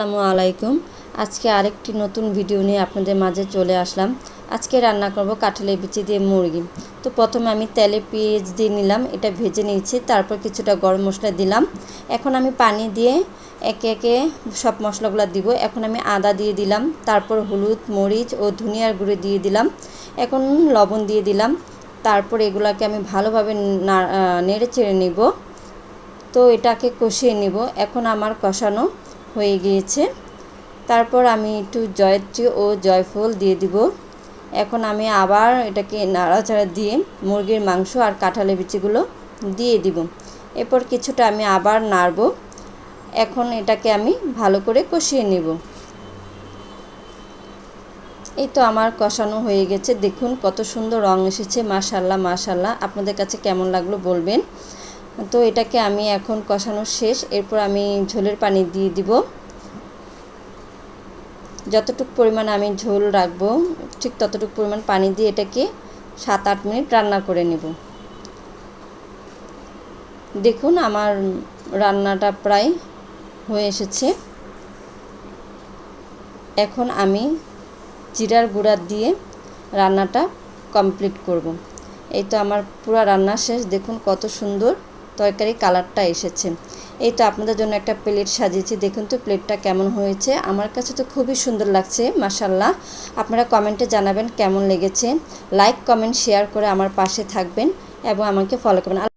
আসসালামু আলাইকুম। আজকে আরেকটি নতুন ভিডিও নিয়ে আপনাদের মাঝে চলে আসলাম। আজকে রান্না করব কাঁঠালের বিচি দিয়ে মুরগি। তো প্রথমে আমি তেলে পেঁয়াজ দিয়ে নিলাম, এটা ভেজে নিয়েছি। তারপর কিছুটা গরম মশলা দিলাম। এখন আমি পানি দিয়ে একে একে সব মশলাগুলো দিব। এখন আমি আদা দিয়ে দিলাম, তারপর হলুদ, মরিচ ও ধনিয়ার গুঁড়ো দিয়ে দিলাম। এখন লবণ দিয়ে দিলাম। তারপর এগুলাকে আমি ভালোভাবে নেড়ে চেড়ে নিব। তো এটাকে কষিয়ে নিব। এখন আমার কষানো হয়ে গিয়েছে। তারপর আমি একটু জয়ত্রী ও জয়ফল দিয়ে দিব। এখন আমি আবার এটাকে নাড়াচাড়া দিয়ে মুরগির মাংস আর কাঁঠালের বিচিগুলো দিয়ে দিব। এরপর কিছুটা আমি আবার নাড়ব। এখন এটাকে আমি ভালো করে কষিয়ে নেব। এই তো আমার কষানো হয়ে গেছে। দেখুন কত সুন্দর রং এসেছে। মাশাআল্লাহ মাশাআল্লাহ। আপনাদের কাছে কেমন লাগলো বলবেন। তো এটাকে আমি এখন কষানো শেষ। এরপর আমি ঝোলের পানি দিয়ে দিব। যতটুকু পরিমাণ আমি ঝোল রাখবো ঠিক ততটুকু পরিমাণ পানি দিয়ে এটাকে 7-8 মিনিট রান্না করে নেব। দেখুন আমার রান্নাটা প্রায় হয়ে এসেছে। এখন আমি জিরার গুঁড়া দিয়ে রান্নাটা কমপ্লিট করব। এই তো আমার পুরো রান্না শেষ। দেখুন কত সুন্দর তরকারি কালারটা এসেছে। এই তো আপনাদের জন্য একটা প্লেট সাজিয়েছি। দেখুন তো প্লেটটা কেমন হয়েছে। আমার কাছে তো খুবই সুন্দর লাগছে মাশাআল্লাহ। আপনারা কমেন্টে জানাবেন কেমন লেগেছে। লাইক কমেন্ট শেয়ার করে আমার পাশে থাকবেন এবং আমাকে ফলো করবেন।